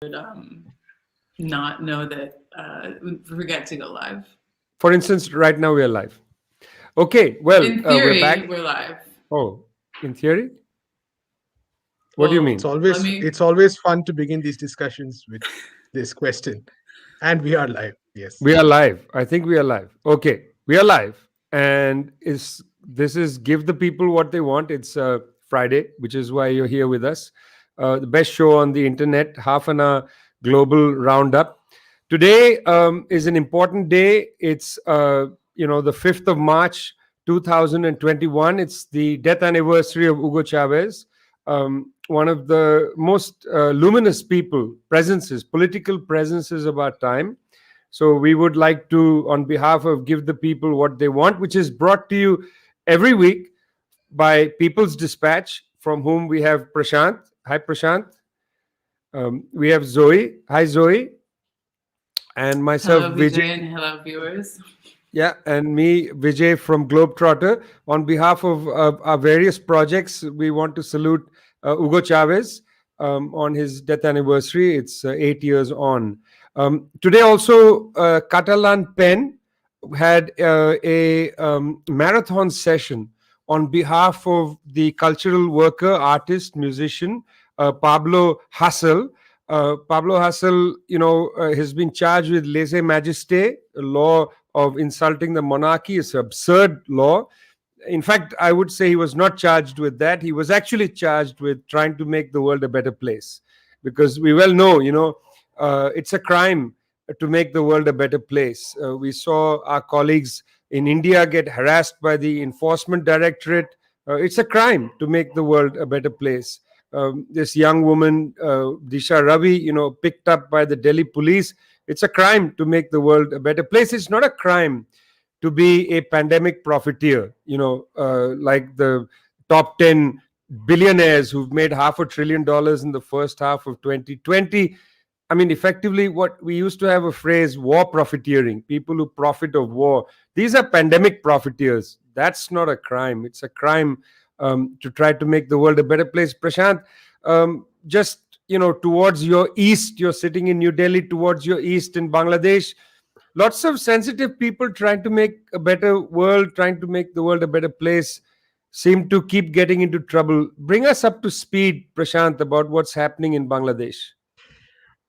not know that forget to go live. For instance, right now we are live. Okay, well, In we're theory, back. we're live. Oh, in theory? What do you Well, mean? It's let always me. it's always fun to begin these discussions with this question. And we are live. Yes. We are live. I think we are live. Okay, we are live. And is this is give the people what they want. It's Friday, which is why you're here with us. The best show on the internet, half an hour global roundup. Today is an important day. It's the 5th of March 2021. It's the death anniversary of Hugo Chavez, one of the most luminous political presences of our time. So we would like to, on behalf of Give the People What They Want, which is brought to you every week by People's Dispatch, from whom we have Prashant. Hi, Prashant. We have Zoe. Hi, Zoe. And myself, Hello, Vijay. Vijay, and hello, viewers. Yeah, and me, Vijay from Globetrotter. On behalf of our various projects, we want to salute Hugo Chavez on his death anniversary. It's 8 years on. Today, also, Catalan Pen had a marathon session on behalf of the cultural worker, artist, musician, Pablo Hasél. Pablo Hasél, has been charged with lèse-majesté, a law of insulting the monarchy. It's an absurd law. In fact, I would say he was not charged with that. He was actually charged with trying to make the world a better place. Because we well know, it's a crime to make the world a better place. We saw our colleagues in India get harassed by the Enforcement Directorate. It's a crime to make the world a better place. This young woman, Disha Ravi, picked up by the Delhi police. It's a crime to make the world a better place. It's not a crime to be a pandemic profiteer, like the top 10 billionaires who've made $500 billion in the first half of 2020. I mean, effectively, what we used to have a phrase, war profiteering, people who profit of war. These are pandemic profiteers. That's not a crime. It's a crime to try to make the world a better place. Prashant, just, towards your east, you're sitting in New Delhi, towards your east in Bangladesh, lots of sensitive people trying to make a better world, trying to make the world a better place, seem to keep getting into trouble. Bring us up to speed, Prashant, about what's happening in Bangladesh.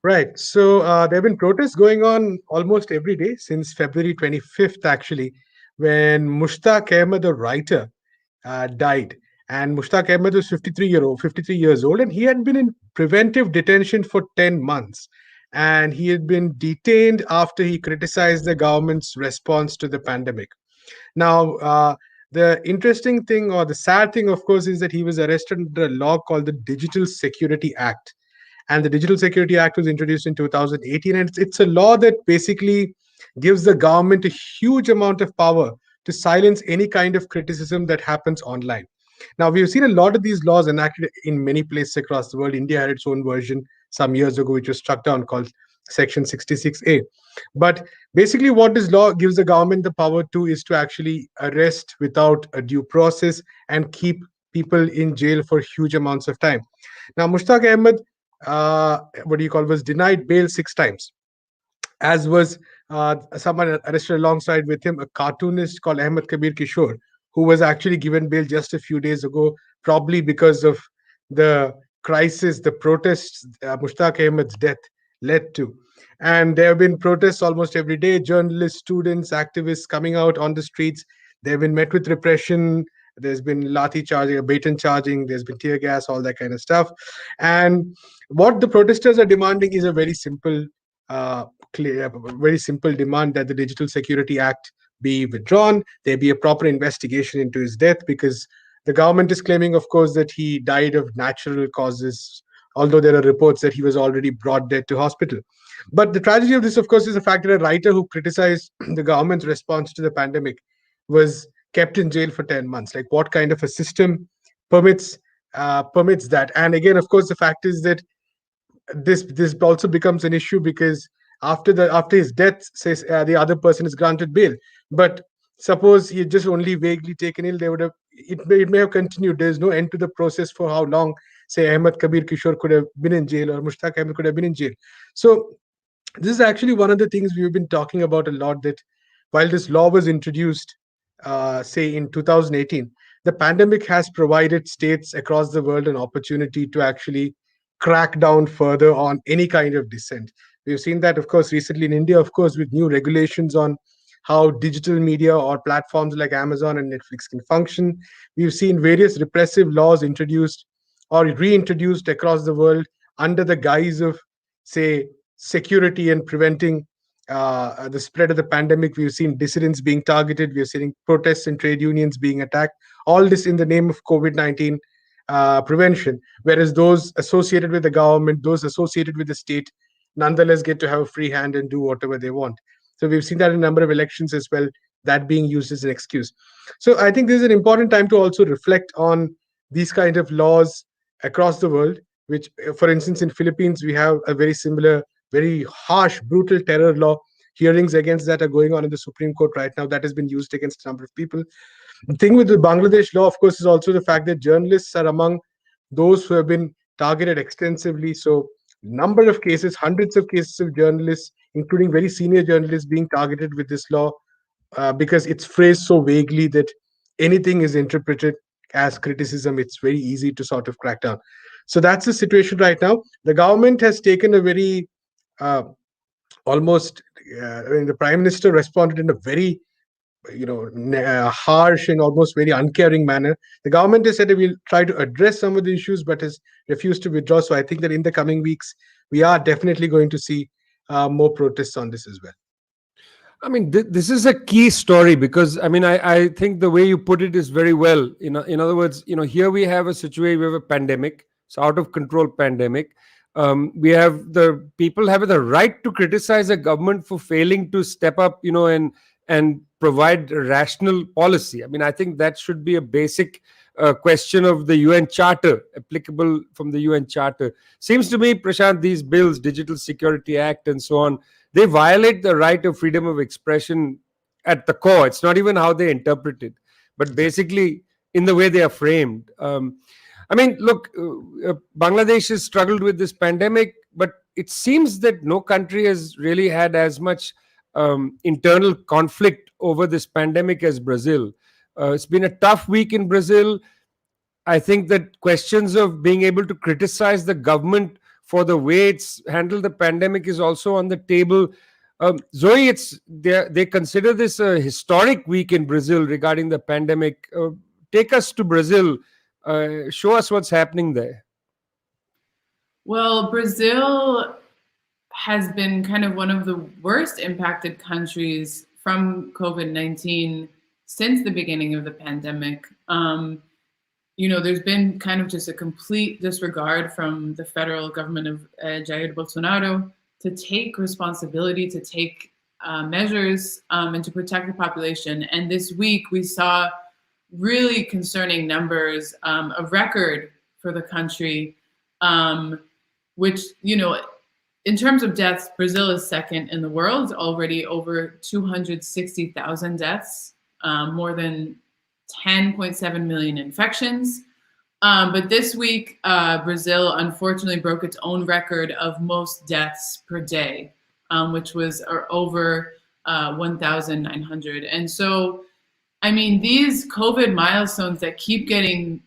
Right. So there have been protests going on almost every day since February 25th, actually, when Mushtaq Ahmed, a writer, died. And Mushtaq Ahmed was 53 years old, and he had been in preventive detention for 10 months. And he had been detained after he criticized the government's response to the pandemic. Now, the interesting thing, or the sad thing, of course, is that he was arrested under a law called the Digital Security Act. And the Digital Security Act was introduced in 2018, and it's a law that basically gives the government a huge amount of power to silence any kind of criticism that happens online. Now, we've seen a lot of these laws enacted in many places across the world. India had its own version some years ago, which was struck down, called Section 66A. But basically, what this law gives the government the power to is to actually arrest without a due process and keep people in jail for huge amounts of time. Now, Mushtaq Ahmed, was denied bail 6 times, as was someone arrested alongside with him, a cartoonist called Ahmed Kabir Kishore, who was actually given bail just a few days ago, probably because of the crisis, the protests Mushtaq Ahmed's death led to. And there have been protests almost every day, journalists, students, activists coming out on the streets. They've been met with repression. There's been lathi charging, baton charging, there's been tear gas, all that kind of stuff. And what the protesters are demanding is a very simple very simple demand, that the Digital Security Act be withdrawn, there be a proper investigation into his death, because the government is claiming, of course, that he died of natural causes, although there are reports that he was already brought dead to hospital. But the tragedy of this, of course, is the fact that a writer who criticized the government's response to the pandemic was kept in jail for 10 months. Like, what kind of a system permits that? And again, of course, the fact is that this also becomes an issue, because after his death, says the other person is granted bail. But suppose he had just only vaguely taken ill, they would have it may have continued. There's no end to the process for how long say Ahmed Kabir Kishore could have been in jail, or Mushtaq Ahmed could have been in jail. So this is actually one of the things we've been talking about a lot, that while this law was introduced, say in 2018, the pandemic has provided states across the world an opportunity to actually crack down further on any kind of dissent. We've seen that, of course, recently in India, of course, with new regulations on how digital media or platforms like Amazon and Netflix can function. We've seen various repressive laws introduced or reintroduced across the world under the guise of, say, security and preventing the spread of the pandemic. We've seen dissidents being targeted. We're seeing protests and trade unions being attacked. All this in the name of COVID-19 prevention, whereas those associated with the government, those associated with the state, nonetheless get to have a free hand and do whatever they want. So we've seen that in a number of elections as well, that being used as an excuse. So I think this is an important time to also reflect on these kind of laws across the world, which, for instance, in Philippines, we have a very similar, very harsh, brutal terror law. Hearings against that are going on in the Supreme Court right now. That has been used against a number of people. The thing with the Bangladesh law, of course, is also the fact that journalists are among those who have been targeted extensively. So number of cases, hundreds of cases of journalists, including very senior journalists, being targeted with this law because it's phrased so vaguely that anything is interpreted as criticism. It's very easy to sort of crack down. So that's the situation right now. The government has taken a very almost, the Prime Minister responded in a very harsh and almost very uncaring manner. The government has said it will try to address some of the issues, but has refused to withdraw. So I think that in the coming weeks, we are definitely going to see more protests on this as well. I mean, this is a key story because, I mean, I think the way you put it is very well. In other words, here we have a situation, we have a pandemic, it's out of control pandemic. We have the people have the right to criticize a government for failing to step up, and provide rational policy. I mean, I think that should be a basic question of the UN Charter, applicable from the UN Charter. Seems to me, Prashant, these bills, Digital Security Act and so on, they violate the right of freedom of expression at the core. It's not even how they interpret it, but basically in the way they are framed. I mean, look, Bangladesh has struggled with this pandemic, but it seems that no country has really had as much internal conflict over this pandemic as Brazil. It's been a tough week in Brazil. I think that questions of being able to criticize the government for the way it's handled the pandemic is also on the table. Zoe, they consider this a historic week in Brazil regarding the pandemic. Take us to Brazil. Show us what's happening there. Well, Brazil has been kind of one of the worst impacted countries from COVID-19 since the beginning of the pandemic. There's been kind of just a complete disregard from the federal government of Jair Bolsonaro to take responsibility, to take measures and to protect the population. And this week we saw really concerning numbers, a record for the country, which, in terms of deaths, Brazil is second in the world, already over 260,000 deaths, more than 10.7 million infections. But this week, Brazil unfortunately broke its own record of most deaths per day, which was over 1,900. And so, I mean, these COVID milestones that keep getting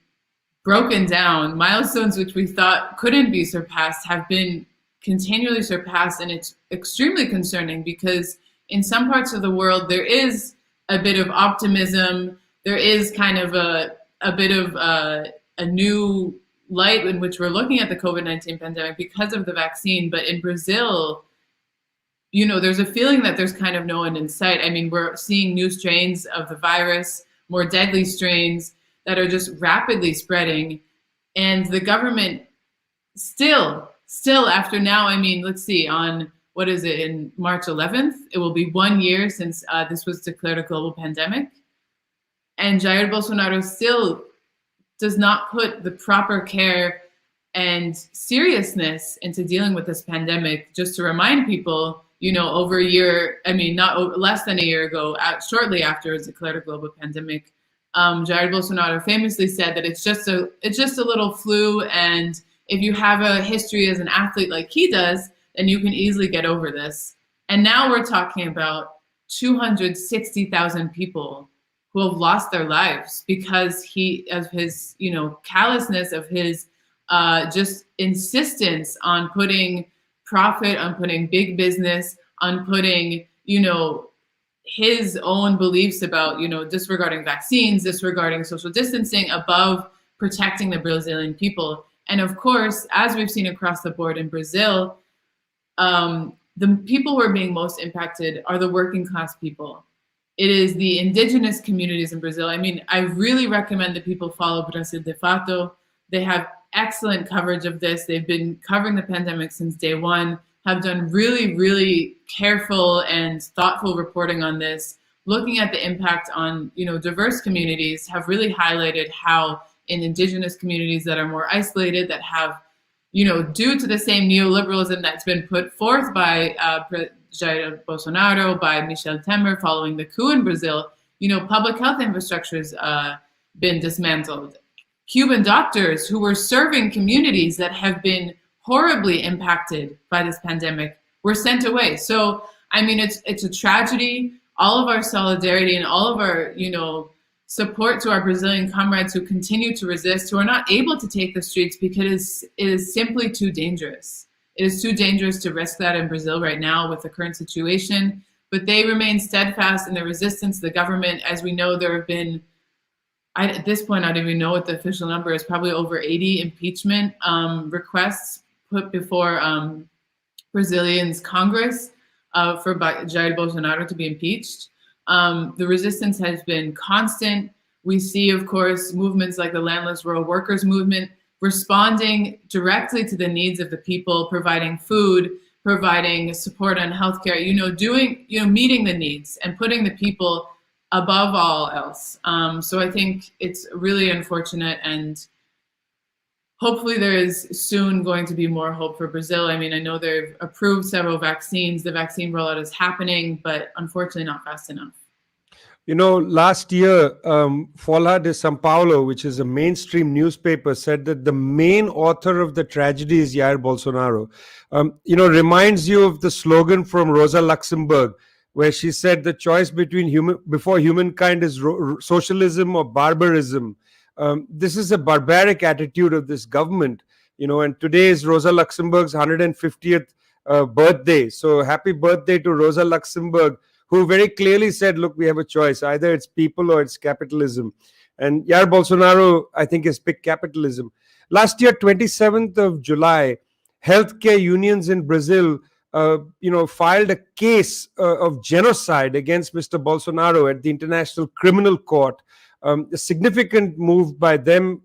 broken down, milestones which we thought couldn't be surpassed, have been continually surpassed. And it's extremely concerning because in some parts of the world, there is a bit of optimism. There is kind of a bit of a new light in which we're looking at the COVID-19 pandemic because of the vaccine. But in Brazil, there's a feeling that there's kind of no end in sight. I mean, we're seeing new strains of the virus, more deadly strains that are just rapidly spreading. And the government still after now, I mean, let's see, on, what is it, in March 11th, it will be 1 year since this was declared a global pandemic. And Jair Bolsonaro still does not put the proper care and seriousness into dealing with this pandemic. Just to remind people, over a year, I mean, not less than a year ago, shortly after it was declared a global pandemic, Jair Bolsonaro famously said that it's just a little flu, and if you have a history as an athlete like he does, then you can easily get over this. And now we're talking about 260,000 people who have lost their lives because of his, callousness, of his just insistence on putting profit, on putting big business, on putting, his own beliefs about, disregarding vaccines, disregarding social distancing above protecting the Brazilian people. And of course, as we've seen across the board in Brazil, the people who are being most impacted are the working class people. It is the indigenous communities in Brazil. I mean, I really recommend that people follow Brasil de Fato. They have excellent coverage of this. They've been covering the pandemic since day one, have done really, really careful and thoughtful reporting on this, looking at the impact on, diverse communities, have really highlighted how in indigenous communities that are more isolated, that have, due to the same neoliberalism that's been put forth by Jair Bolsonaro, by Michel Temer following the coup in Brazil, public health infrastructure has been dismantled. Cuban doctors who were serving communities that have been horribly impacted by this pandemic were sent away. So, I mean, it's a tragedy. All of our solidarity and all of our, support to our Brazilian comrades who continue to resist, who are not able to take the streets because it is simply too dangerous. It is too dangerous to risk that in Brazil right now with the current situation. But they remain steadfast in their resistance to the government. As we know, there have been, at this point, I don't even know what the official number is, probably over 80 impeachment requests put before Brazilians Congress for Jair Bolsonaro to be impeached. The resistance has been constant. We see, of course, movements like the Landless Rural Workers movement responding directly to the needs of the people, providing food, providing support on healthcare, meeting the needs and putting the people above all else. So I think it's really unfortunate, and hopefully there is soon going to be more hope for Brazil. I mean, I know they've approved several vaccines. The vaccine rollout is happening, but unfortunately not fast enough. Last year, Folha de São Paulo, which is a mainstream newspaper, said that the main author of the tragedy is Jair Bolsonaro. Reminds you of the slogan from Rosa Luxemburg, where she said the choice before humankind is socialism or barbarism. This is a barbaric attitude of this government, and today is Rosa Luxemburg's 150th birthday. So happy birthday to Rosa Luxemburg, who very clearly said, look, we have a choice. Either it's people or it's capitalism. And Jair Bolsonaro, I think, has picked capitalism. Last year, 27th of July, healthcare unions in Brazil, filed a case of genocide against Mr. Bolsonaro at the International Criminal Court. A significant move by them.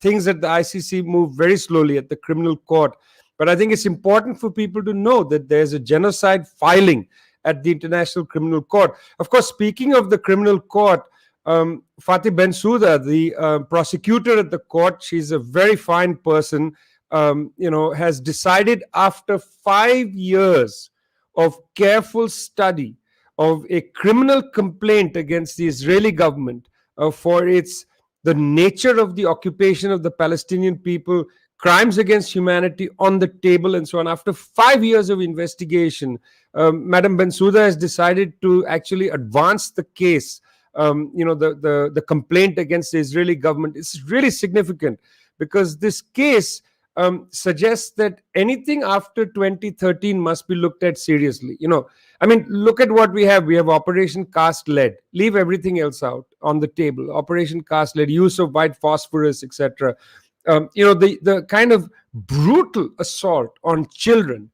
Things at the ICC move very slowly at the criminal court. But I think it's important for people to know that there's a genocide filing at the International Criminal Court. Of course, speaking of the criminal court, Fatih Bensouda, the prosecutor at the court, she's a very fine person, has decided after 5 years of careful study of a criminal complaint against the Israeli government for the nature of the occupation of the Palestinian people, crimes against humanity on the table, and so on. After 5 years of investigation, Madam Bensouda has decided to actually advance the case, the complaint against the Israeli government. It's really significant because this case suggests that anything after 2013 must be looked at seriously. Look at what we have. We have Operation Cast Lead. Leave everything else out on the table. Operation Cast Lead, use of white phosphorus, etc. The kind of brutal assault on children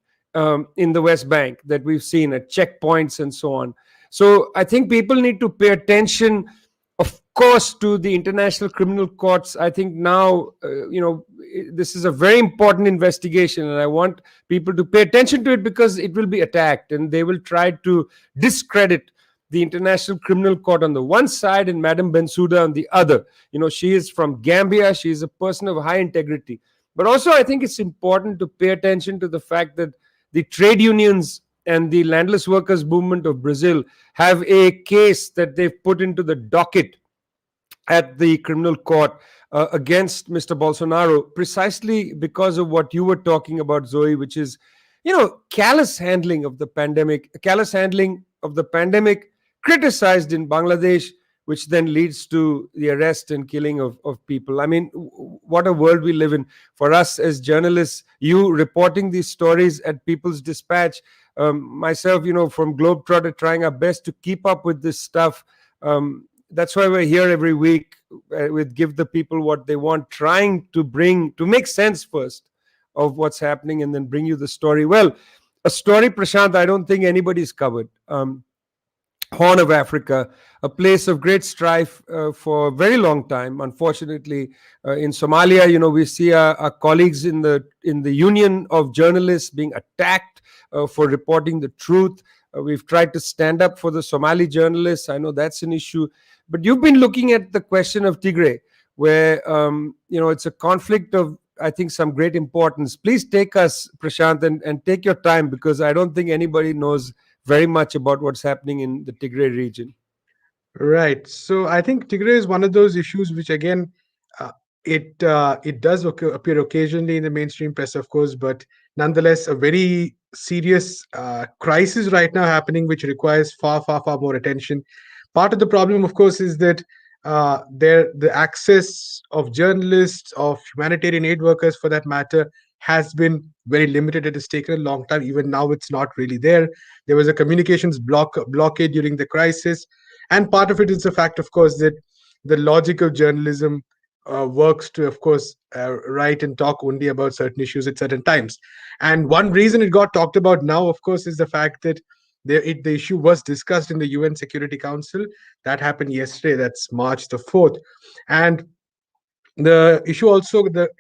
in the West Bank that we've seen at checkpoints and so on. So I think people need to pay attention, of course, to the international criminal courts. I think now, this is a very important investigation, and I want people to pay attention to it because it will be attacked and they will try to discredit the International Criminal Court on the one side and Madam Bensouda on the other. She is from Gambia. She is a person of high integrity. But also, I think it's important to pay attention to the fact that the trade unions and the landless workers movement of Brazil have a case that they've put into the docket at the criminal court against Mr. Bolsonaro, precisely because of what you were talking about, Zoe, which is, callous handling of the pandemic, criticized in Bangladesh, which then leads to the arrest and killing of people. I mean, what a world we live in. For us as journalists, you reporting these stories at People's Dispatch, myself, from Globetrotter, trying our best to keep up with this stuff. That's why we're here every week with Give the People What They Want, trying to make sense first of what's happening and then bring you the story. Well, a story, Prashant, I don't think anybody's covered. Horn of Africa, a place of great strife for a very long time. Unfortunately, in Somalia, we see our colleagues in the Union of Journalists being attacked for reporting the truth. We've tried to stand up for the Somali journalists. I know that's an issue. But you've been looking at the question of Tigray, where it's a conflict of, I think, some great importance. Please take us, Prashant, and take your time, because I don't think anybody knows very much about what's happening in the Tigray region. Right. So I think Tigray is one of those issues which, again, it does appear occasionally in the mainstream press, of course, but nonetheless, a very serious crisis right now happening, which requires far, far, far more attention. Part of the problem, of course, is that the access of journalists, of humanitarian aid workers, for that matter, has been very limited. It has taken a long time. Even now, it's not really there. There was a communications blockade during the crisis, and part of it is the fact, of course, that the logic of journalism works to, of course, write and talk only about certain issues at certain times. And one reason it got talked about now, of course, is the fact that the issue was discussed in the UN Security Council. That happened yesterday. That's March the 4th. And the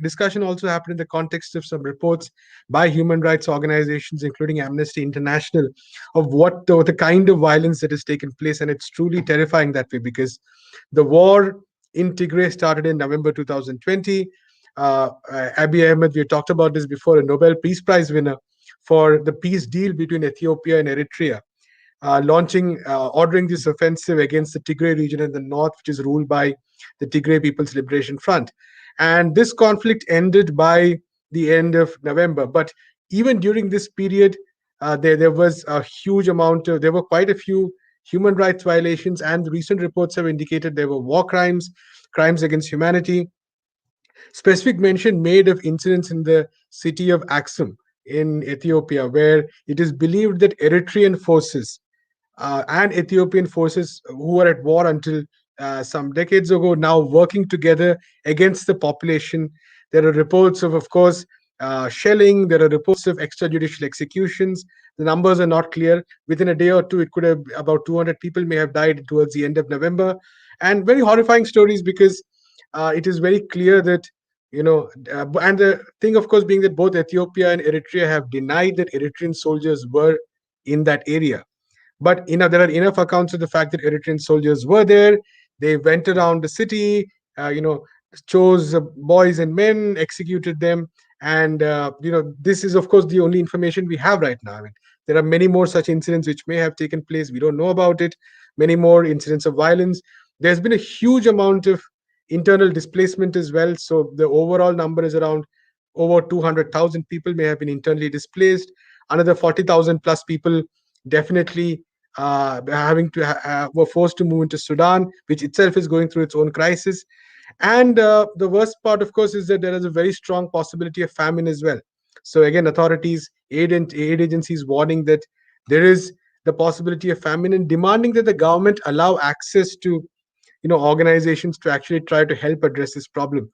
discussion also happened in the context of some reports by human rights organizations, including Amnesty International, of what the kind of violence that has taken place. And it's truly terrifying that way, because the war in Tigray started in November 2020. Abiy Ahmed, we talked about this before, a Nobel Peace Prize winner for the peace deal between Ethiopia and Eritrea, ordering this offensive against the Tigray region in the north, which is ruled by the Tigray People's Liberation Front. And this conflict ended by the end of November. But even during this period, there was a huge there were quite a few human rights violations, and the recent reports have indicated there were war crimes, crimes against humanity. Specific mention made of incidents in the city of Aksum in Ethiopia, where it is believed that Eritrean forces and Ethiopian forces, who were at war until some decades ago, now working together against the population. There are reports of course, shelling. There are reports of extrajudicial executions. The numbers are not clear. Within a day or two, it could have about 200 people may have died towards the end of November. And very horrifying stories, because it is very clear that, and the thing, of course, being that both Ethiopia and Eritrea have denied that Eritrean soldiers were in that area. But there are enough accounts of the fact that Eritrean soldiers were there. They went around the city, chose boys and men, executed them. And this is, of course, the only information we have right now. I mean, there are many more such incidents which may have taken place. We don't know about it. Many more incidents of violence. There's been a huge amount of internal displacement as well. So the overall number is around over 200,000 people may have been internally displaced. Another 40,000 plus people definitely were forced to move into Sudan, which itself is going through its own crisis. And the worst part, of course, is that there is a very strong possibility of famine as well. So again, authorities, aid agencies warning that there is the possibility of famine, and demanding that the government allow access to organizations to actually try to help address this problem.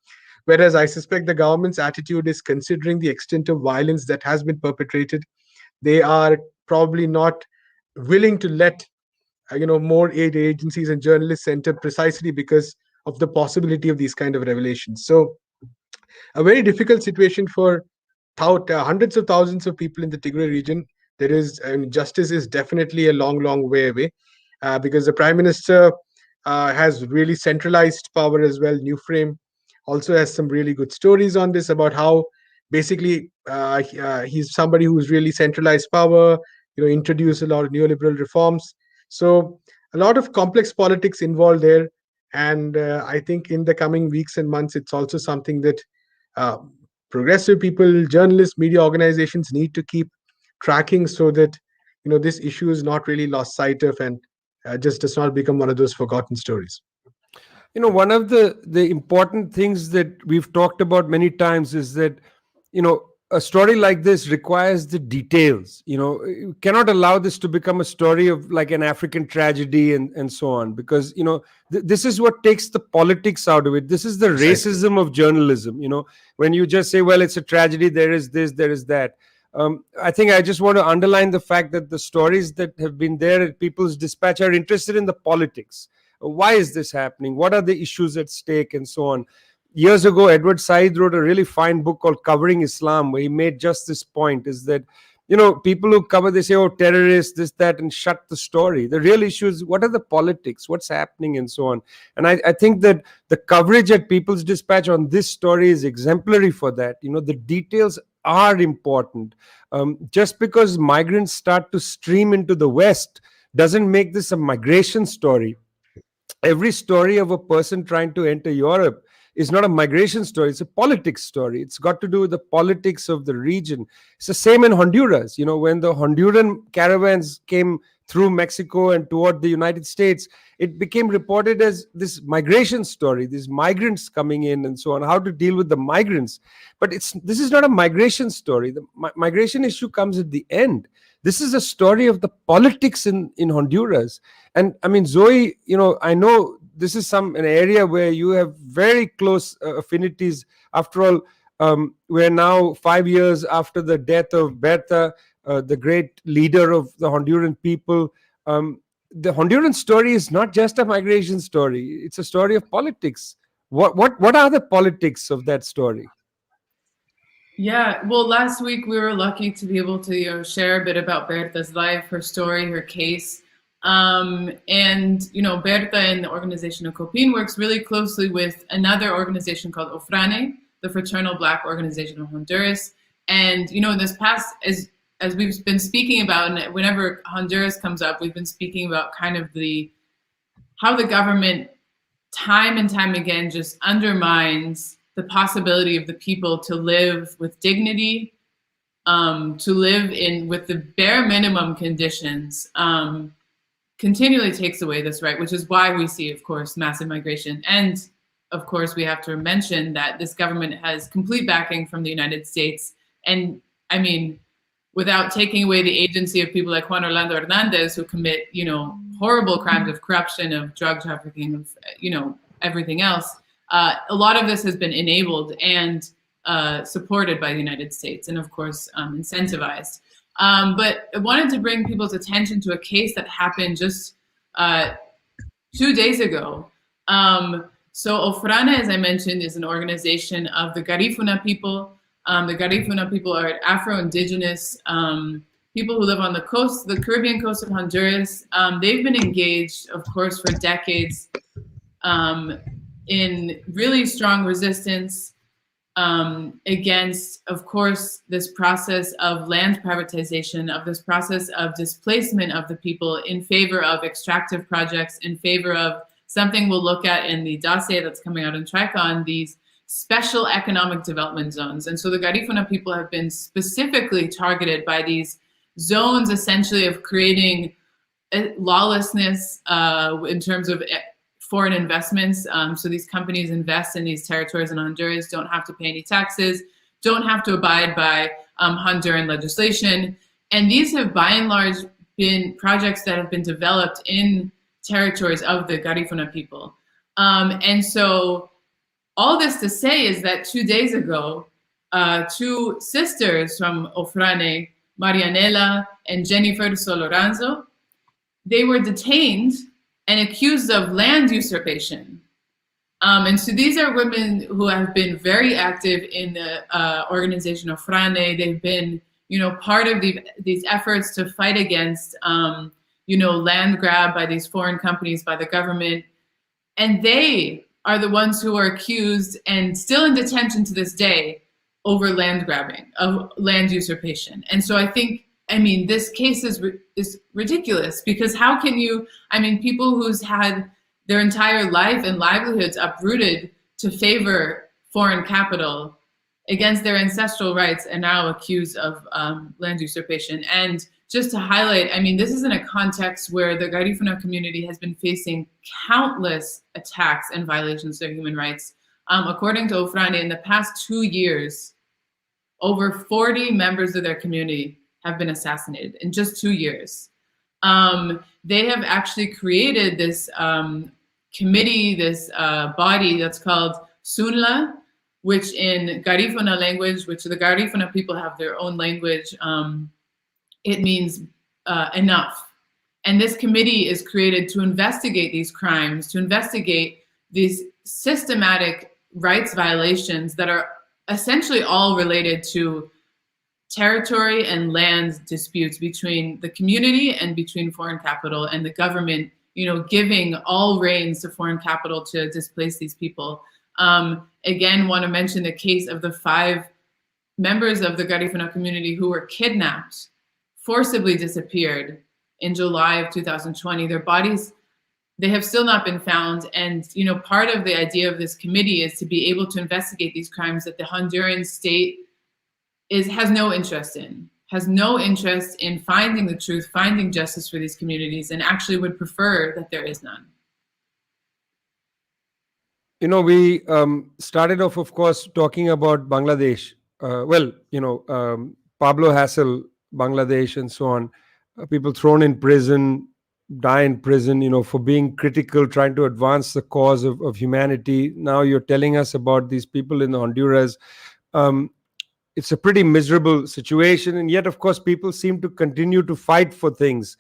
Whereas I suspect the government's attitude is, considering the extent of violence that has been perpetrated, they are probably not willing to let more aid agencies and journalists enter, precisely because of the possibility of these kind of revelations. So a very difficult situation for hundreds of thousands of people in the Tigray region. There is, justice is definitely a long way away, because the Prime Minister has really centralized power as well. New Frame also has some really good stories on this, about how basically he's somebody who's really centralized power, introduced a lot of neoliberal reforms. So a lot of complex politics involved there. And I think in the coming weeks and months, it's also something that uh, progressive people, journalists, media organizations need to keep tracking, so that this issue is not really lost sight of, and just does not become one of those forgotten stories. One of the important things that we've talked about many times is that a story like this requires the details. You cannot allow this to become a story of like an African tragedy and so on, because this is what takes the politics out of it. This is the racism of journalism. When you just say, well, it's a tragedy, there is this, there is that. I think I just want to underline the fact that the stories that have been there at People's Dispatch are interested in the politics. Why is this happening? What are the issues at stake, and so on? Years ago, Edward Said wrote a really fine book called Covering Islam, where he made just this point, is that, people who cover, they say, oh, terrorists, this, that, and shut the story. The real issue is, what are the politics, what's happening, and so on. And I think that the coverage at People's Dispatch on this story is exemplary for that. The details are important. Just because migrants start to stream into the West doesn't make this a migration story. Every story of a person trying to enter Europe is not a migration story. It's a politics story. It's got to do with the politics of the region. It's the same in Honduras. When the Honduran caravans came through Mexico and toward the United States, it became reported as this migration story, these migrants coming in and so on, how to deal with the migrants. But this is not a migration story. The migration issue comes at the end. This is a story of the politics in Honduras. And I mean, Zoe, I know this is an area where you have very close affinities. After all, we're now 5 years after the death of Berta, the great leader of the Honduran people. The Honduran story is not just a migration story. It's a story of politics. What are the politics of that story? Yeah, well, last week we were lucky to be able to share a bit about Berta's life, her story, her case. And, Berta and the organization of Copin works really closely with another organization called Ofrane, the Fraternal Black Organization of Honduras. And, in this past, as we've been speaking about, and whenever Honduras comes up, we've been speaking about kind of how the government time and time again just undermines the possibility of the people to live with dignity, to live with the bare minimum conditions, continually takes away this right, which is why we see, of course, massive migration. And of course, we have to mention that this government has complete backing from the United States. And I mean, without taking away the agency of people like Juan Orlando Hernandez, who commit, horrible crimes of corruption, of drug trafficking, of, everything else. A lot of this has been enabled and supported by the United States, and of course incentivized. But I wanted to bring people's attention to a case that happened just 2 days ago. So Ofrane, as I mentioned, is an organization of the Garifuna people. The Garifuna people are Afro-Indigenous people who live on the Caribbean coast of Honduras. They've been engaged, of course, for decades in really strong resistance against, of course, this process of land privatization, of this process of displacement of the people in favor of extractive projects, in favor of something we'll look at in the dossier that's coming out in Tricon, these special economic development zones. And so the Garifuna people have been specifically targeted by these zones, essentially of creating lawlessness in terms of foreign investments. So these companies invest in these territories in Honduras, don't have to pay any taxes, don't have to abide by Honduran legislation. And these have by and large been projects that have been developed in territories of the Garifuna people. And so all this to say is that 2 days ago, two sisters from Ofrane, Marianela and Jennifer Soloranzo, they were detained and accused of land usurpation. And so these are women who have been very active in the organization of Ofrane. They've been, part of these efforts to fight against, land grab by these foreign companies, by the government. And they are the ones who are accused and still in detention to this day over land grabbing, of land usurpation. And so I think, this case is ridiculous, because how can you, people who's had their entire life and livelihoods uprooted to favor foreign capital against their ancestral rights, and now accused of land usurpation. And just to highlight, I mean, this is in a context where the Garifuna community has been facing countless attacks and violations of their human rights. According to Ofrane, in the past 2 years, over 40 members of their community have been assassinated in just 2 years. They have actually created this committee, this body that's called Sunla, which in Garifuna language, which the Garifuna people have their own language, it means enough. And this committee is created to investigate these crimes, to investigate these systematic rights violations that are essentially all related to territory and land disputes between the community and between foreign capital and the government, you know, giving all reins to foreign capital to displace these people. Again, want to mention the case of the 5 members of the Garifuna community who were kidnapped, forcibly disappeared in July of 2020. Their bodies, they have still not been found. And, you know, part of the idea of this committee is to be able to investigate these crimes that the Honduran state has no interest in finding the truth, finding justice for these communities, and actually would prefer that there is none. You know, we started off, of course, talking about Bangladesh. Pablo Hassel, Bangladesh, and so on. People thrown in prison, die in prison, you know, for being critical, trying to advance the cause of humanity. Now you're telling us about these people in Honduras. It's a pretty miserable situation, and yet, of course, people seem to continue to fight for things.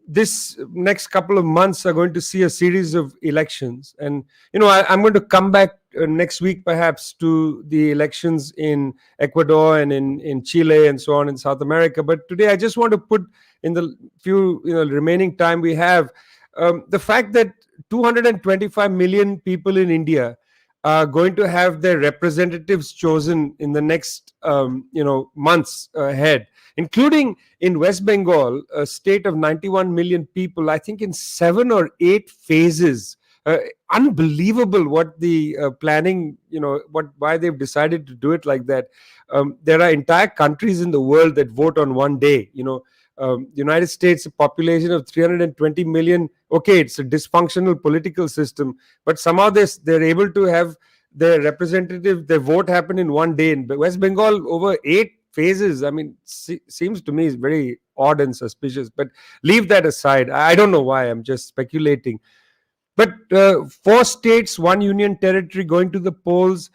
This next couple of months are going to see a series of elections, and you know, I'm going to come back next week perhaps to the elections in Ecuador and in Chile and so on in South America. But today I just want to put in the few remaining time we have the fact that 225 million people in India are going to have their representatives chosen in the next months ahead, including in West Bengal, a state of 91 million people, I think in 7 or 8 phases. Unbelievable what the planning, why they've decided to do it like that. There are entire countries in the world that vote on one day. United States, a population of 320 million. Okay, it's a dysfunctional political system, but somehow they're able to have their representative, their vote happen in one day. In West Bengal, over 8 phases. I mean, seems to me is very odd and suspicious, but leave that aside. I don't know why, I'm just speculating. But 4 states, 1 union territory going to the polls.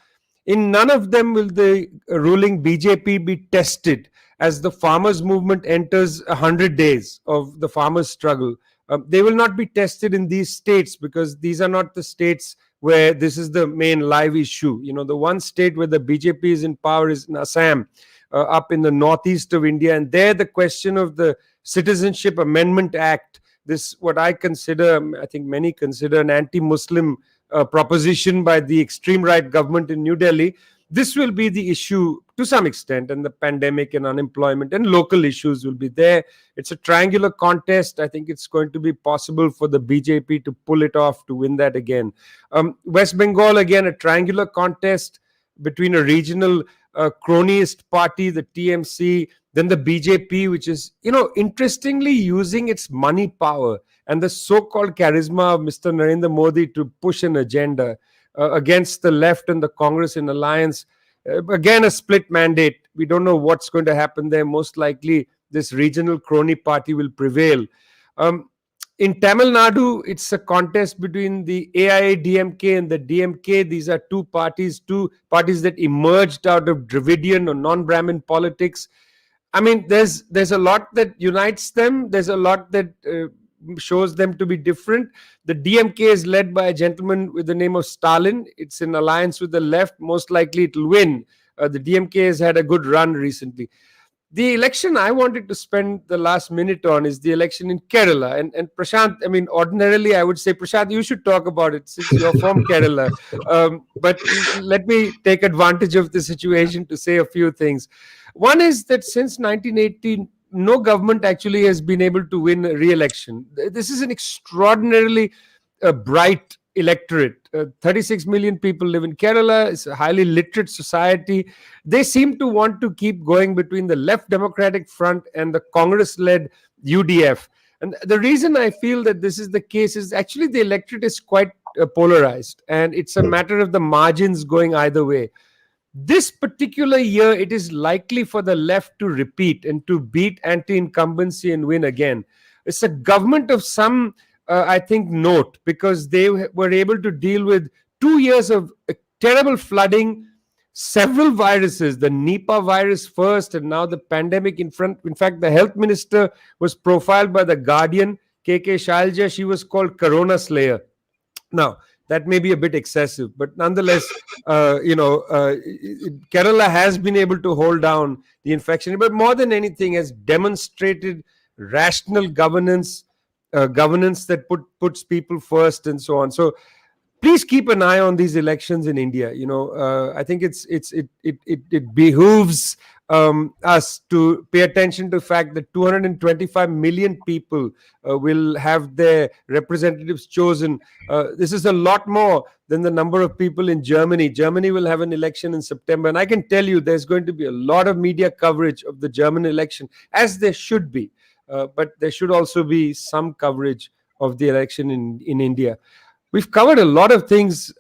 In none of them will the ruling BJP be tested as the farmers' movement enters 100 days of the farmers' struggle. They will not be tested in these states because these are not the states where this is the main live issue. The one state where the BJP is in power is in Assam, up in the northeast of India. And there the question of the Citizenship Amendment Act, this what I consider, I think many consider an anti-Muslim proposition by the extreme right government in New Delhi. This will be the issue to some extent, and the pandemic and unemployment and local issues will be there. It's a triangular contest. I think it's going to be possible for the BJP to pull it off, to win that again. West Bengal, again, a triangular contest between a regional cronyist party, the TMC, then the BJP, which is, interestingly using its money power and the so-called charisma of Mr. Narendra Modi to push an agenda against the left and the Congress in alliance. Again, a split mandate. We don't know what's going to happen there. Most likely, this regional crony party will prevail. In Tamil Nadu, it's a contest between the AIADMK and the DMK. These are two parties that emerged out of Dravidian or non-Brahmin politics. I mean, there's a lot that unites them. There's a lot that shows them to be different. The DMK is led by a gentleman with the name of Stalin. It's in alliance with the left. Most likely it will win. The DMK has had a good run recently. The election I wanted to spend the last minute on is the election in Kerala. And Prashant, I mean, ordinarily I would say, Prashant, you should talk about it since you're from Kerala. But let me take advantage of the situation to say a few things. One is that since 1918, no government actually has been able to win a re-election. This is an extraordinarily a bright electorate. 36 million people live in Kerala. It's a highly literate society. They seem to want to keep going between the Left Democratic Front and the Congress-led UDF. And the reason I feel that this is the case is actually the electorate is quite polarized, and it's a matter of the margins going either way. This particular year, it is likely for the left to repeat and to beat anti-incumbency and win again. It's a government of some, I think, note, because they were able to deal with 2 years of terrible flooding, several viruses, the Nipah virus first, and now the pandemic in front. In fact, the health minister was profiled by The Guardian, KK Shailja. She was called Corona Slayer. Now, that may be a bit excessive, but nonetheless, Kerala has been able to hold down the infection, but more than anything has demonstrated rational governance, governance that puts people first and so on. So please keep an eye on these elections in India. I think it behooves us to pay attention to the fact that 225 million people will have their representatives chosen. This is a lot more than the number of people in Germany. Germany will have an election in September, and I can tell you there's going to be a lot of media coverage of the German election, as there should be. But there should also be some coverage of the election in India. We've covered a lot of things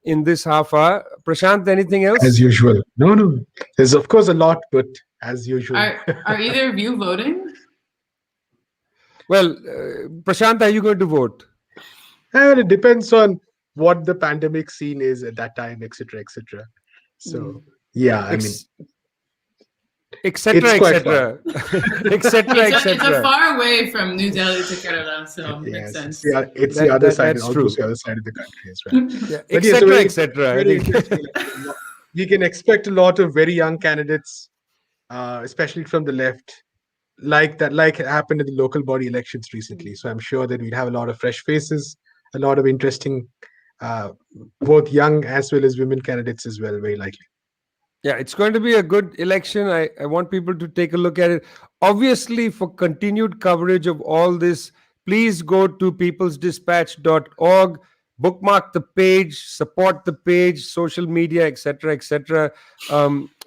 in this half hour. Prashant, anything else? As usual. No. There's, of course, a lot, but as usual. Are either of you voting? Well, Prashant, are you going to vote? Well, it depends on what the pandemic scene is at that time, etc., etc. So, yeah, I mean... etc., etc., etc., It's a etc. far away from New Delhi to Kerala, so it makes sense. It's the other side, that's almost true. the other side of the country as well. Yeah, But yes, etc., very- etc. I very think. interesting. We can expect a lot of very young candidates, especially from the left, like happened in the local body elections recently. So I'm sure that we'd have a lot of fresh faces, a lot of interesting, both young as well as women candidates as well, very likely. Yeah, it's going to be a good election. I want people to take a look at it. Obviously, for continued coverage of all this, please go to peoplesdispatch.org, bookmark the page, support the page, social media, etc., etc.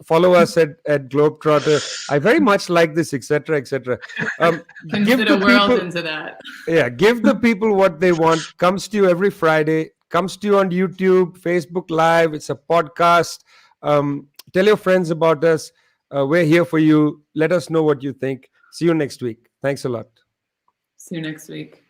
Follow us at Globetrotter. I very much like this, etc., etc. Give the world into that. Yeah, give the people what they want. Comes to you every Friday. Comes to you on YouTube, Facebook Live. It's a podcast. Tell your friends about us. We're here for you. Let us know what you think. See you next week. Thanks a lot. See you next week.